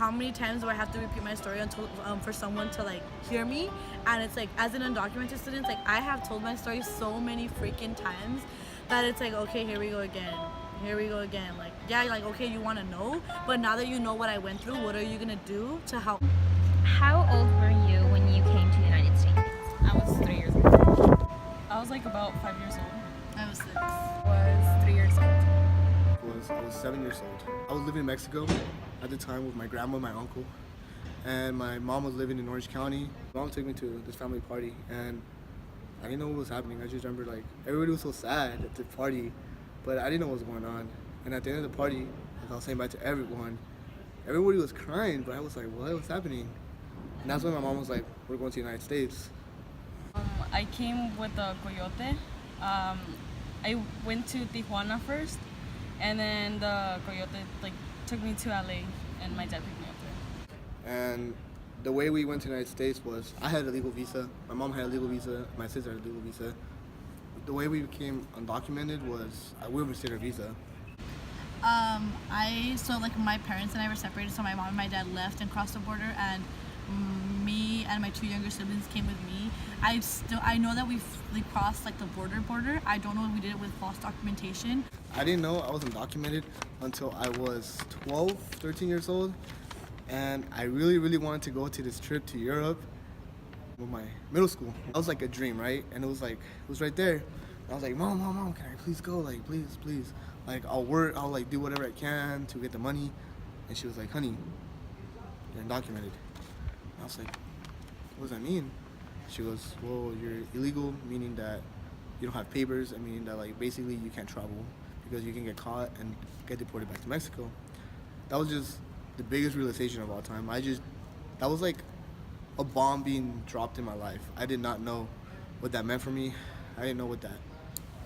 how many times do I have to repeat my story until for someone to like hear me? And it's like, as an undocumented student, like I have told my story so many freaking times that it's like, okay, here we go again. Here we go again. Like, yeah, like, okay, you want to know, but now that you know what I went through, what are you gonna do to help? How old were you when you came to the United States? I was 3 years old. I was like about 5 years old. I was 6. Was 3 years old. I was 7 years old. I was living in Mexico at the time with my grandma and my uncle, and my mom was living in Orange County. My mom took me to this family party, and I didn't know what was happening. I just remember like everybody was so sad at the party, but I didn't know what was going on. And at the end of the party, like I was saying bye to everyone. Everybody was crying, but I was like, what? What's happening? And that's when my mom was like, we're going to the United States. I came with the Coyote. I went to Tijuana first, and then the Coyote like took me to LA, and my dad picked me up there. And the way we went to the United States was I had a legal visa, my mom had a legal visa, my sister had a legal visa. The way we became undocumented was we overstayed our visa. So like my parents and I were separated, so my mom and my dad left and crossed the border, and me and my 2 younger siblings came with me. I know that we crossed like the border. I don't know if we did it with false documentation. I didn't know I was undocumented until I was 12, 13 years old, and I really wanted to go to this trip to Europe with my middle school. That was like a dream, right? And it was right there. And I was like, mom, can I please go? Like, please. Like, I'll work, I'll like do whatever I can to get the money. And she was like, honey, you're undocumented. And I was like, what does that mean? She goes, well, you're illegal, meaning that you don't have papers, and meaning that like basically you can't travel because you can get caught and get deported back to Mexico. That was just the biggest realization of all time. That was like a bomb being dropped in my life. I did not know what that meant for me. I didn't know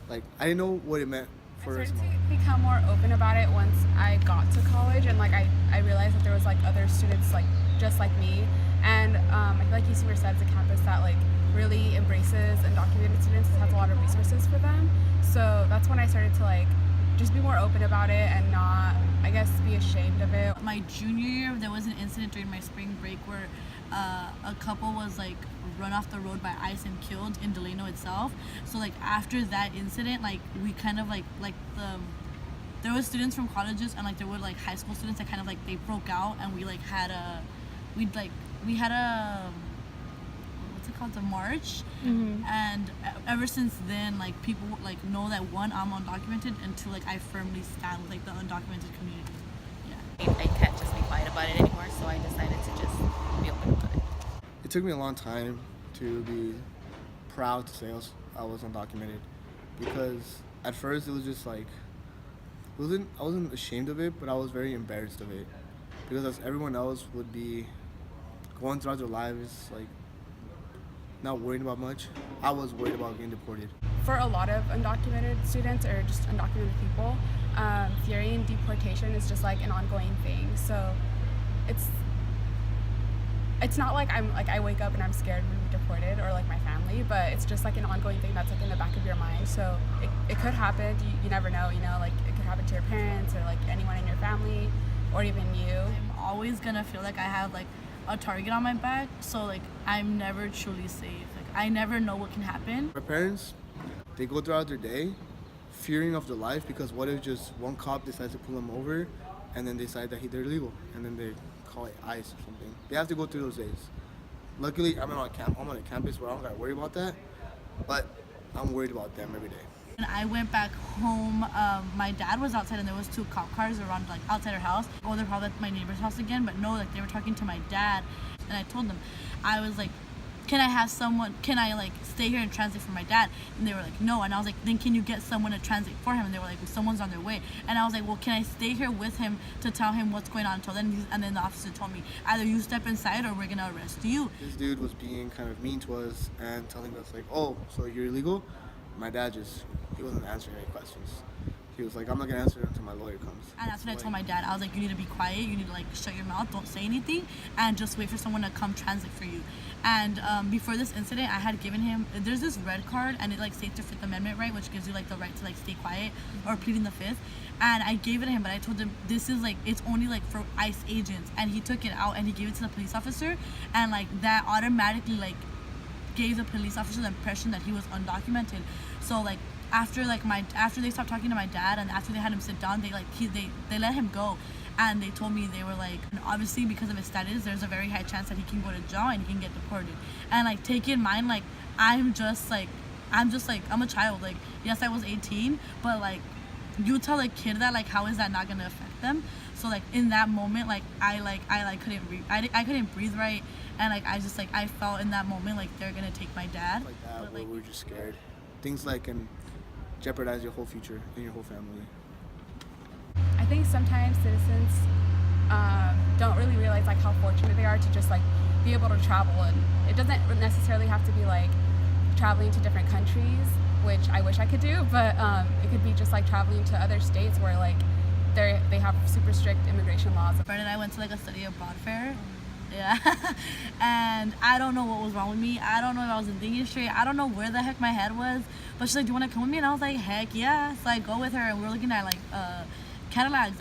I didn't know what it meant for us. I started to become more open about it once I got to college, and like I realized that there was like other students like just like me, and I feel like UC Merced is a campus that like really embraces undocumented students and has a lot of resources for them. So that's when I started to like just be more open about it and not, I guess, be ashamed of it. My junior year, there was an incident during my spring break where a couple was like run off the road by ICE and killed in Delano itself. So like after that incident, like we kind of there was students from colleges and like there were like high school students that kind of like they broke out, and we had a what's it called, the march. And ever since then, like people like know that one, I'm undocumented, and two, like I firmly stand with like the undocumented community. Yeah, I can't just be quiet about it anymore, so I decided to just be open about it. It took me a long time to be proud to say I was undocumented, because at first it was just like I wasn't ashamed of it, but I was very embarrassed of it, because as everyone else would be going throughout their lives like not worrying about much, I was worried about getting deported. For a lot of undocumented students or just undocumented people, fearing deportation is just like an ongoing thing. So it's not like I wake up and I'm scared when we're deported, or like my family, but it's just like an ongoing thing that's like in the back of your mind. So it could happen. You never know, like it could happen to your parents or like anyone in your family or even you. I'm always gonna feel like I have like a target on my back, so like I'm never truly safe. Like I never know what can happen. My parents, they go throughout their day fearing of their life, because what if just one cop decides to pull them over and then they decide that they're illegal, and then they call it ICE or something. They have to go through those days. Luckily, I'm on a campus where I don't gotta worry about that, but I'm worried about them every day. When I went back home, my dad was outside and there was 2 cop cars around like outside our house. Oh, they're probably at my neighbor's house again, but no, like they were talking to my dad, and I told them, I was like, can I like stay here and translate for my dad? And they were like, no. And I was like, then can you get someone to translate for him? And they were like, well, someone's on their way. And I was like, well, can I stay here with him to tell him what's going on until then? And then the officer told me, either you step inside or we're gonna arrest you. This dude was being kind of mean to us and telling us like, oh, so you're illegal? My dad he wasn't answering any questions. He was like, I'm not gonna answer until my lawyer comes. And that's when I told my dad, I was like, you need to be quiet, you need to like shut your mouth, don't say anything, and just wait for someone to come translate for you. And before this incident, I had given him, there's this red card, and it like states the Fifth Amendment, right, which gives you like the right to like stay quiet or pleading the Fifth. And I gave it to him, but I told him this is like, it's only like for ICE agents. And he took it out and he gave it to the police officer, and like that automatically like gave the police officer the impression that he was undocumented. So like after they stopped talking to my dad and after they had him sit down, they let him go. And they told me, they were like, obviously because of his status, there's a very high chance that he can go to jail and he can get deported. And like, take in mind, like I'm a child. Like, yes, I was 18, but like you tell a kid that, like, how is that not gonna affect them? So like in that moment, like I couldn't breathe. I couldn't breathe right, and like I felt in that moment like they're gonna take my dad. Like that, But, where like, we were just scared. Things like can jeopardize your whole future and your whole family. I think sometimes citizens don't really realize like how fortunate they are to just like be able to travel, and it doesn't necessarily have to be like traveling to different countries, which I wish I could do, but it could be just like traveling to other states where like they have super strict immigration laws. Friend and I went to like a study abroad fair. Yeah. And I don't know what was wrong with me. I don't know if I wasn't thinking straight. I don't know where the heck my head was. But she's like, do you want to come with me? And I was like, heck yeah. So I go with her, and we're looking at like catalogs.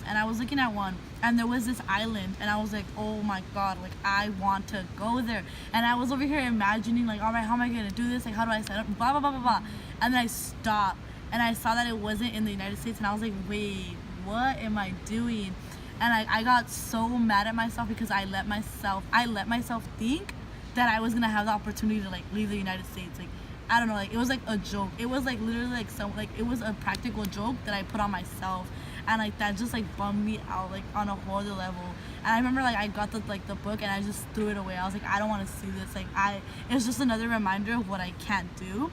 And I was looking at one, and there was this island, and I was like, oh my god, like I want to go there. And I was over here imagining like, all right, how am I gonna do this? Like, how do I set up? Blah blah blah blah blah. And then I stopped, and I saw that it wasn't in the United States, and I was like, wait, what am I doing? And I got so mad at myself because I let myself think that I was gonna have the opportunity to like leave the United States. Like, I don't know, like it was like a joke. It was like literally like it was a practical joke that I put on myself, and like that just like bummed me out like on a whole other level. And I remember like I got the book and I just threw it away. I was like, I don't want to see this. Like it's just another reminder of what I can't do.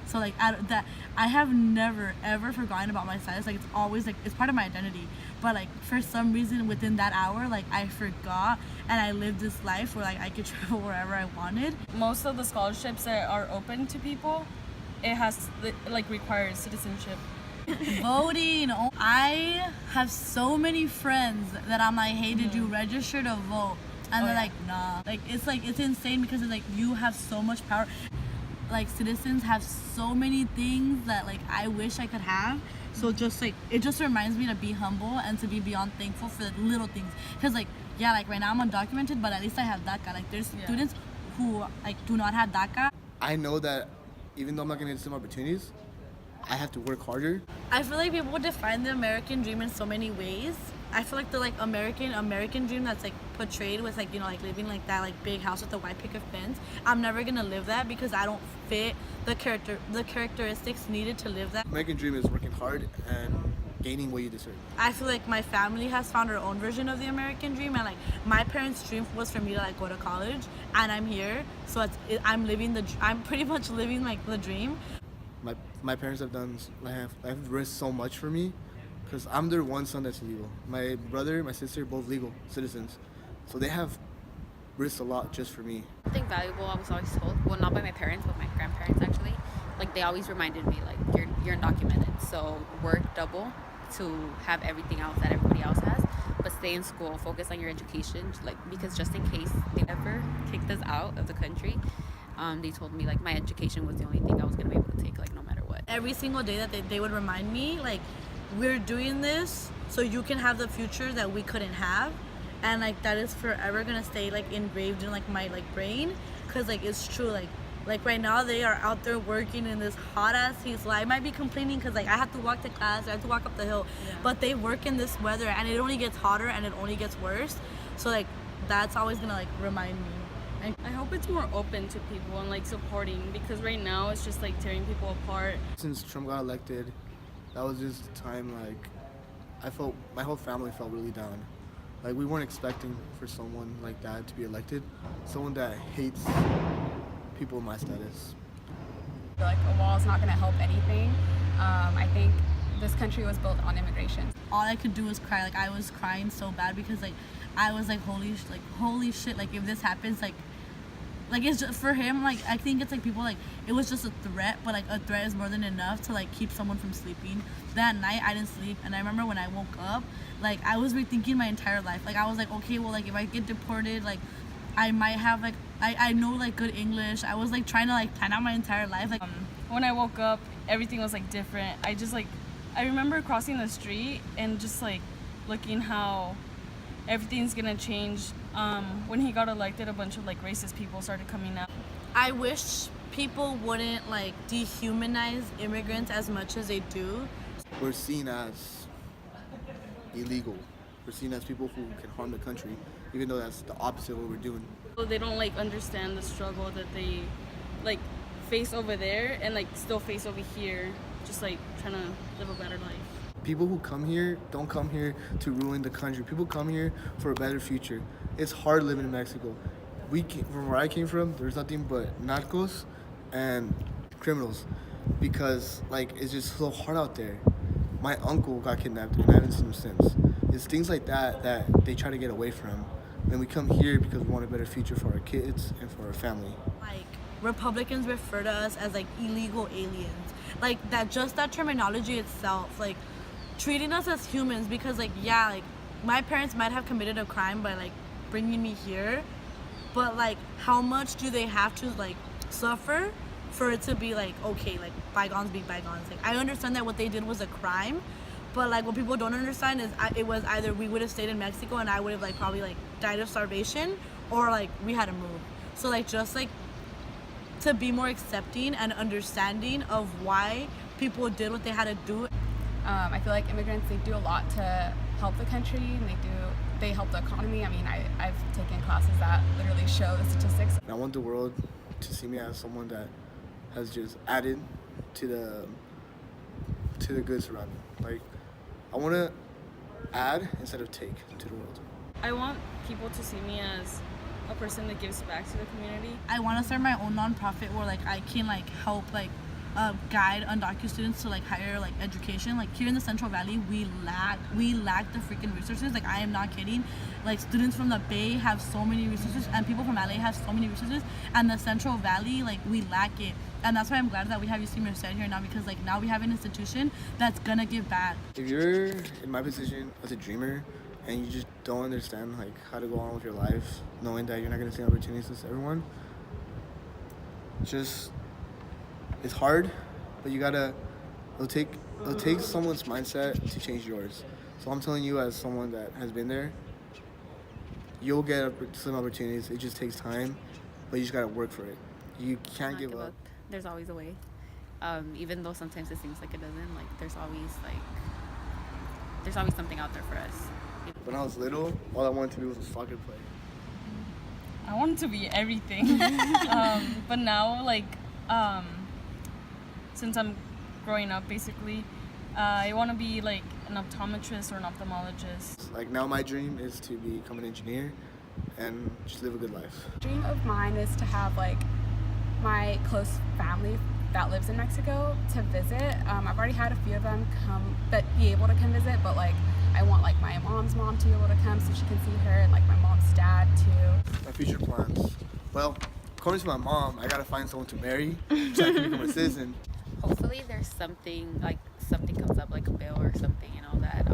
So like I have never ever forgotten about my status. Like it's always like it's part of my identity. But like for some reason within that hour, like I forgot, and I lived this life where like I could travel wherever I wanted. Most of the scholarships that are open to people, like requires citizenship. Voting. Oh, I have so many friends that I'm like, hey, did you register to vote? And they're like, nah. Like it's insane because it's like you have so much power. Like citizens have so many things that like I wish I could have. So just like it just reminds me to be humble and to be beyond thankful for the little things. Because like yeah, like right now I'm undocumented, but at least I have DACA. Like there's students who like do not have DACA. I know that even though I'm not gonna get some opportunities, I have to work harder. I feel like people define the American dream in so many ways. I feel like the like American dream that's like portrayed with like, you know, like living like that like big house with a white picket fence. I'm never gonna live that because I don't fit the characteristics needed to live that. American dream is working hard and gaining what you deserve. I feel like my family has found their own version of the American dream, and like my parents' dream was for me to like go to college, and I'm here, so I'm pretty much living like the dream. My parents have risked so much for me, because I'm their one son that's illegal. My brother, my sister, both legal citizens, so they have risked a lot just for me. Something valuable I was always told, well, not by my parents, but my grandparents actually. Like they always reminded me, like you're undocumented, so work double to have everything else that everybody else has, but stay in school, focus on your education, like because just in case they ever kicked us out of the country, they told me like my education was the only thing I was gonna be able to take, like no matter what. Every single day that they would remind me like, we're doing this so you can have the future that we couldn't have, and like that is forever gonna stay like engraved in like my like brain, because like it's true. Like right now they are out there working in this hot ass heat. So I might be complaining because like I have to walk to class, I have to walk up the hill, but they work in this weather and it only gets hotter and it only gets worse. So like that's always gonna like remind me. I hope it's more open to people and like supporting, because right now it's just like tearing people apart. Since Trump got elected, that was just a time like my whole family felt really down. Like we weren't expecting for someone like that to be elected, someone that hates people in my status. Like a wall is not going to help anything. I think this country was built on immigration. All I could do was cry. Like I was crying so bad because like I was like holy shit, like if this happens, like Like, it's just for him, like, I think it's like people like it was just a threat, but like a threat is more than enough to like keep someone from sleeping. That night I didn't sleep, and I remember when I woke up, like I was rethinking my entire life. Like I was like, okay, well, like if I get deported, like I might have like I know like good English. I was like trying to like plan out my entire life. Like When I woke up, everything was like different. I remember crossing the street and just like looking how everything's gonna change. When he got elected, a bunch of like racist people started coming out. I wish people wouldn't like dehumanize immigrants as much as they do. We're seen as illegal. We're seen as people who can harm the country, even though that's the opposite of what we're doing. So they don't like understand the struggle that they like face over there and like still face over here, just like trying to live a better life. People who come here don't come here to ruin the country. People come here for a better future. It's hard living in Mexico. From where I came from, there's nothing but narcos and criminals, because like it's just so hard out there. My uncle got kidnapped and I haven't seen him since. It's things like that that they try to get away from. And we come here because we want a better future for our kids and for our family. Like Republicans refer to us as like illegal aliens. Like that, just that terminology itself, like treating us as humans, because like yeah, like my parents might have committed a crime by like bringing me here, but like how much do they have to like suffer for it to be like okay, like bygones be bygones. Like I understand that what they did was a crime, but like what people don't understand is it was either we would have stayed in Mexico and I would have like probably like died of starvation, or like we had to move. So like just like to be more accepting and understanding of why people did what they had to do. I feel like immigrants, they do a lot to help the country, and they help the economy. I mean, I've taken classes that literally show the statistics. And I want the world to see me as someone that has just added to the goods around me. Like I want to add instead of take to the world. I want people to see me as a person that gives back to the community. I want to start my own nonprofit where like I can like help like guide undocumented students to like higher like education. Like here in the Central Valley, we lack the freaking resources. Like I am not kidding. Like students from the Bay have so many resources, and people from LA have so many resources, and the Central Valley, like we lack it. And that's why I'm glad that we have UC Merced here now, because like now we have an institution that's gonna give back. If you're in my position as a dreamer and you just don't understand like how to go on with your life, knowing that you're not gonna see opportunities with everyone, just it's hard, but you gotta. It'll take someone's mindset to change yours. So I'm telling you, as someone that has been there, you'll get some opportunities. It just takes time, but you just gotta work for it. You can't give up. There's always a way. Even though sometimes it seems like it doesn't. Like there's always something out there for us. When I was little, all I wanted to do was a soccer player. I wanted to be everything. But now, like, since I'm growing up, basically, I want to be like an optometrist or an ophthalmologist. Like now my dream is to become an engineer and just live a good life. Dream of mine is to have like my close family that lives in Mexico to visit. I've already had a few of them be able to come visit, but like I want like my mom's mom to be able to come so she can see her, and like my mom's dad too. My future plans. Well, according to my mom, I gotta find someone to marry so I can become a citizen. Hopefully there's something comes up, like a bill or something, that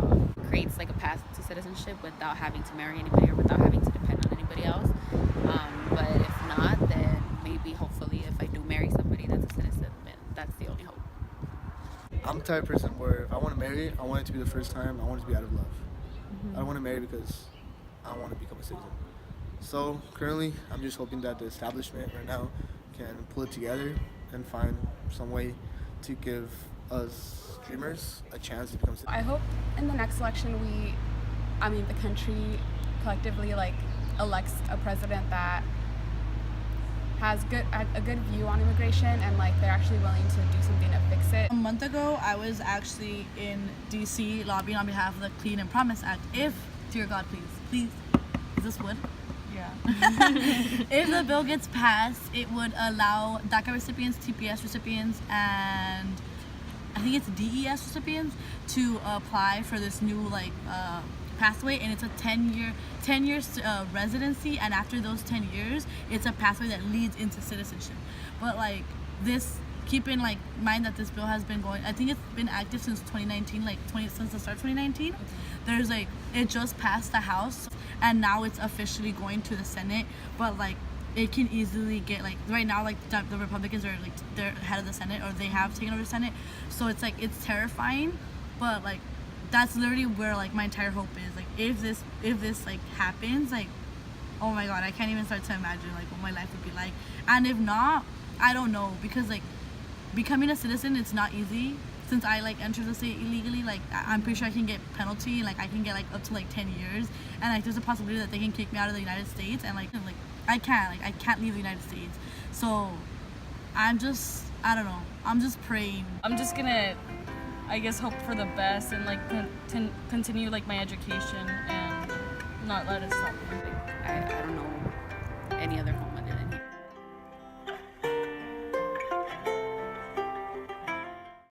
creates like a path to citizenship without having to marry anybody or without having to depend on anybody else. But if not, then maybe hopefully if I do marry somebody that's a citizen, then that's the only hope. I'm the type of person where if I want to marry, I want it to be the first time. I want it to be out of love. I don't want to marry because I want to become a citizen. So currently, I'm just hoping that the establishment right now can pull it together and find some way to give us dreamers a chance to become citizens. I hope in the next election the country collectively like elects a president that has a good view on immigration, and like they're actually willing to do something to fix it. A month ago, I was actually in DC lobbying on behalf of the Clean and Promise Act. If, dear God, please, is this wood? Yeah. If the bill gets passed, it would allow DACA recipients, TPS recipients, and I think it's DES recipients to apply for this new pathway, and it's a 10 years residency, and after those 10 years it's a pathway that leads into citizenship. But like this, keep in like mind that this bill has been going, I think it's been active since 2019, since the start of 2019. There's like, it just passed the House and now it's officially going to the Senate, but like it can easily get like, right now like the Republicans are like, they're head of the Senate, or they have taken over the Senate, so it's like, it's terrifying. But like that's literally where like my entire hope is, like if this like happens, like oh my god, I can't even start to imagine like what my life would be like. And if not, I don't know, because like becoming a citizen, it's not easy. Since I like entered the state illegally, like I'm pretty sure I can get penalty, like I can get like up to like 10 years, and like there's a possibility that they can kick me out of the United States, and like I can't leave the United States. So I don't know, I'm just praying. I'm just gonna, I guess, hope for the best and like continue like my education and not let it stop me. I don't know any other home.